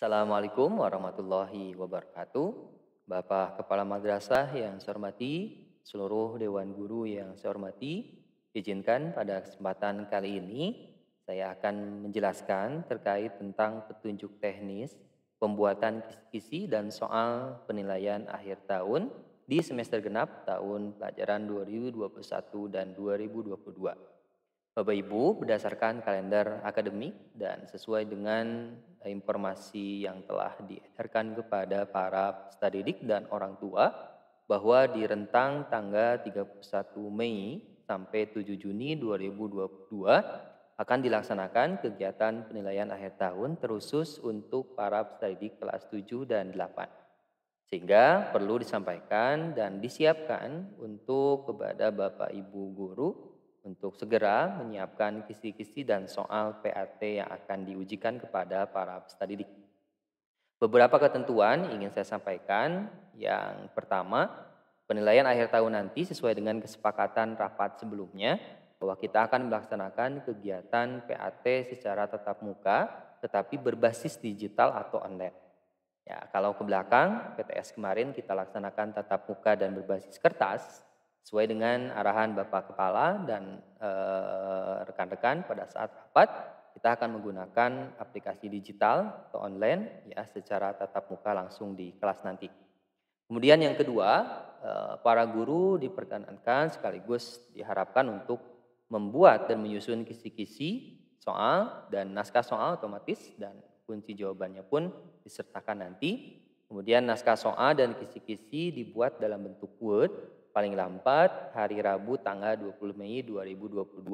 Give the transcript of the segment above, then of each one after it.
Assalamualaikum warahmatullahi wabarakatuh. Bapak Kepala Madrasah yang saya hormati, seluruh Dewan Guru yang saya hormati, izinkan pada kesempatan kali ini saya akan menjelaskan terkait tentang petunjuk teknis pembuatan kisi-kisi dan soal penilaian akhir tahun di semester genap tahun pelajaran 2021 dan 2022. Bapak Ibu, berdasarkan kalender akademik dan sesuai dengan informasi yang telah diedarkan kepada para peserta didik dan orang tua, bahwa di rentang tanggal 31 Mei sampai 7 Juni 2022 akan dilaksanakan kegiatan penilaian akhir tahun terusus untuk para peserta didik kelas 7 dan 8. Sehingga perlu disampaikan dan disiapkan untuk kepada Bapak Ibu guru untuk segera menyiapkan kisi-kisi dan soal PAT yang akan diujikan kepada para peserta didik. Beberapa ketentuan ingin saya sampaikan. Yang pertama, penilaian akhir tahun nanti sesuai dengan kesepakatan rapat sebelumnya bahwa kita akan melaksanakan kegiatan PAT secara tatap muka tetapi berbasis digital atau online. Ya, kalau ke belakang, PTS kemarin kita laksanakan tatap muka dan berbasis kertas sesuai dengan arahan Bapak Kepala dan rekan-rekan pada saat rapat. Kita akan menggunakan aplikasi digital atau online ya secara tatap muka langsung di kelas nanti. Kemudian yang kedua, para guru diperkenankan sekaligus diharapkan untuk membuat dan menyusun kisi-kisi soal dan naskah soal otomatis dan kunci jawabannya pun disertakan nanti. Kemudian naskah soal dan kisi-kisi dibuat dalam bentuk Word paling lambat hari Rabu tanggal 20 Mei 2022.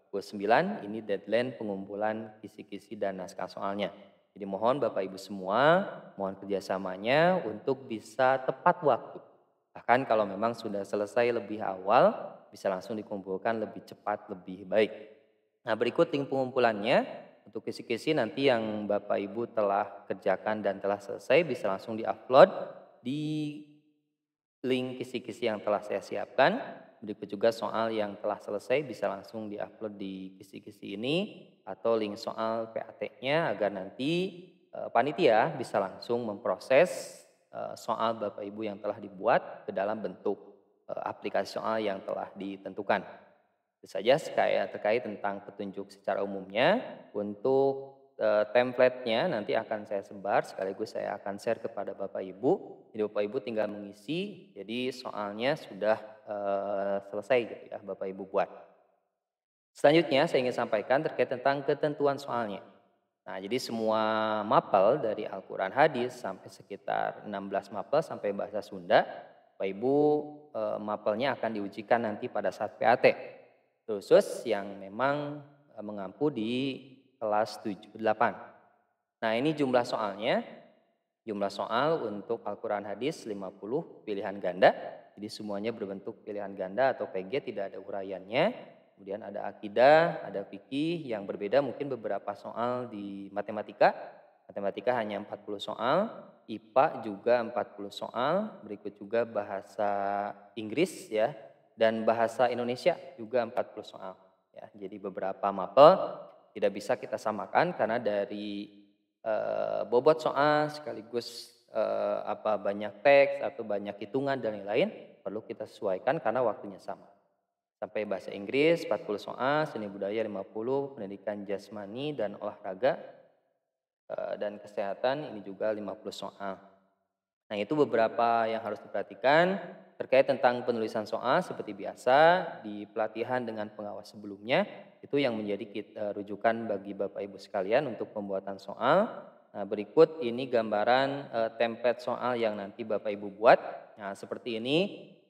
Pukul 9 ini deadline pengumpulan kisi-kisi dan naskah soalnya. Jadi mohon Bapak Ibu semua, mohon kerjasamanya untuk bisa tepat waktu. Bahkan kalau memang sudah selesai lebih awal, bisa langsung dikumpulkan lebih cepat, lebih baik. Nah, berikut link pengumpulannya. Untuk kisi-kisi nanti yang Bapak Ibu telah kerjakan dan telah selesai bisa langsung diupload di link kisi-kisi yang telah saya siapkan. Berikut juga soal yang telah selesai bisa langsung diupload di kisi-kisi ini atau link soal PAT-nya agar nanti panitia bisa langsung memproses soal Bapak Ibu yang telah dibuat ke dalam bentuk aplikasi soal yang telah ditentukan. Itu saja terkait tentang petunjuk secara umumnya. Untuk template-nya nanti akan saya sebar sekaligus saya akan share kepada Bapak Ibu. Jadi Bapak Ibu tinggal mengisi. Jadi soalnya sudah selesai gitu ya Bapak Ibu buat. Selanjutnya saya ingin sampaikan terkait tentang ketentuan soalnya. Nah, jadi semua mapel dari Al-Quran hadis sampai sekitar 16 mapel sampai bahasa Sunda, Bapak Ibu mapelnya akan diujikan nanti pada saat PAT. Khusus yang memang mengampu di kelas 7, 8. Nah, ini jumlah soalnya. Jumlah soal untuk Al-Quran hadis 50 pilihan ganda. Jadi semuanya berbentuk pilihan ganda atau PG, tidak ada uraiannya. Kemudian ada akidah, ada fikih yang berbeda mungkin beberapa soal di matematika. Matematika hanya 40 soal, IPA juga 40 soal, berikut juga bahasa Inggris ya, dan bahasa Indonesia juga 40 soal. Ya, jadi beberapa mapel tidak bisa kita samakan karena dari bobot soal sekaligus banyak teks atau banyak hitungan dan lain-lain perlu kita sesuaikan karena waktunya sama. Sampai bahasa Inggris 40 soal, seni budaya 50, pendidikan jasmani dan olahraga dan kesehatan ini juga 50 soal. Nah, itu beberapa yang harus diperhatikan terkait tentang penulisan soal seperti biasa di pelatihan dengan pengawas sebelumnya. Itu yang menjadi rujukan bagi Bapak Ibu sekalian untuk pembuatan soal. Nah, berikut ini gambaran template soal yang nanti Bapak Ibu buat. Nah, seperti ini.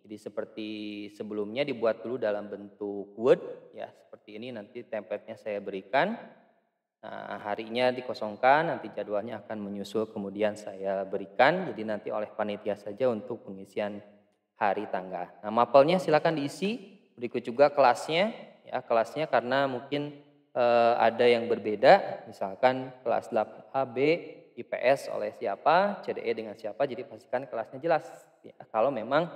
Jadi seperti sebelumnya dibuat dulu dalam bentuk Word. Ya, seperti ini nanti template-nya saya berikan. Nah, harinya dikosongkan, nanti jadwalnya akan menyusul kemudian saya berikan. Jadi nanti oleh panitia saja untuk pengisian hari tanggal. Nah, mapelnya silakan diisi. Berikut juga kelasnya, ya kelasnya karena mungkin ada yang berbeda. Misalkan kelas 8A, B, IPS oleh siapa, CDE dengan siapa. Jadi pastikan kelasnya jelas. Ya, kalau memang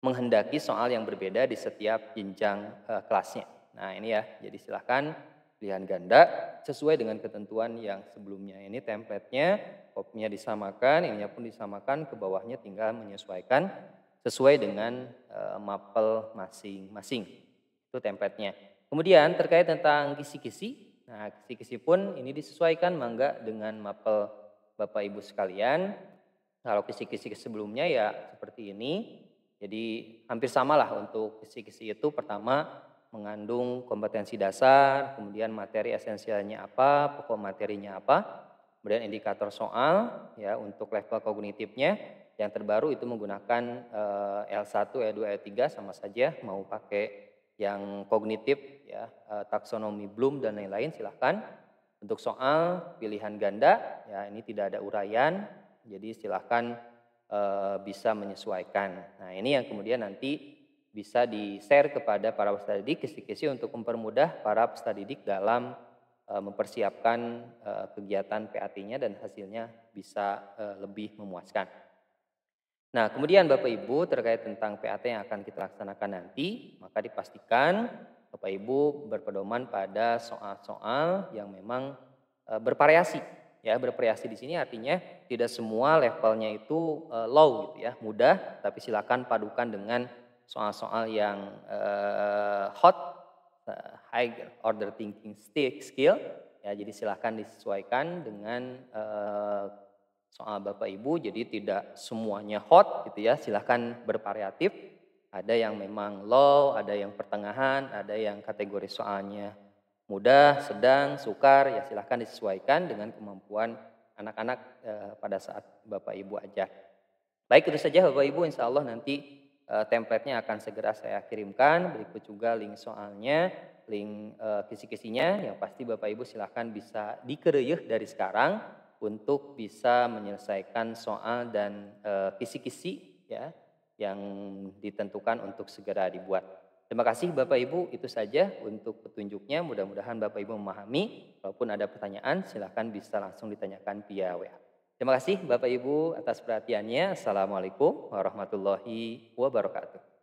menghendaki soal yang berbeda di setiap jenjang kelasnya. Nah, ini ya. Jadi silakan pilihan ganda sesuai dengan ketentuan yang sebelumnya. Ini template-nya, kopinya disamakan, ininya pun disamakan, ke bawahnya tinggal menyesuaikan sesuai dengan mapel masing-masing. Itu template-nya. Kemudian terkait tentang kisi-kisi, nah kisi-kisi pun ini disesuaikan mangga dengan mapel Bapak Ibu sekalian. Kalau kisi-kisi sebelumnya ya seperti ini. Jadi hampir samalah untuk kisi-kisi itu. Pertama mengandung kompetensi dasar, kemudian materi esensialnya apa, pokok materinya apa, kemudian indikator soal ya untuk level kognitifnya. Yang terbaru itu menggunakan L1, L2, L3 sama saja, mau pakai yang kognitif ya, taksonomi Bloom dan lain-lain silahkan. Untuk soal pilihan ganda ya ini tidak ada uraian, jadi silahkan bisa menyesuaikan. Nah ini yang kemudian nanti bisa di-share kepada para peserta didik kisi-kisi untuk mempermudah para peserta didik dalam mempersiapkan kegiatan PAT-nya dan hasilnya bisa lebih memuaskan. Nah kemudian Bapak Ibu terkait tentang PAT yang akan kita laksanakan nanti, maka dipastikan Bapak Ibu berpedoman pada soal-soal yang memang bervariasi. Ya, bervariasi di sini artinya tidak semua levelnya itu low gitu ya, mudah, tapi silakan padukan dengan soal-soal yang hot, high order thinking skill. Ya, jadi silakan disesuaikan dengan soal Bapak Ibu. Jadi tidak semuanya hot gitu ya, silakan bervariatif. Ada yang memang low, ada yang pertengahan, ada yang kategori soalnya mudah, sedang, sukar, ya silahkan disesuaikan dengan kemampuan anak-anak pada saat Bapak Ibu ajar. Baik, itu saja Bapak Ibu, insya Allah nanti template-nya akan segera saya kirimkan, berikut juga link soalnya, link kisi-kisinya, yang pasti Bapak Ibu silahkan bisa dikereyeh dari sekarang untuk bisa menyelesaikan soal dan kisi-kisi ya yang ditentukan untuk segera dibuat. Terima kasih Bapak Ibu, itu saja untuk petunjuknya. Mudah-mudahan Bapak Ibu memahami. Walaupun ada pertanyaan, silahkan bisa langsung ditanyakan via WA. Terima kasih Bapak Ibu atas perhatiannya. Assalamualaikum warahmatullahi wabarakatuh.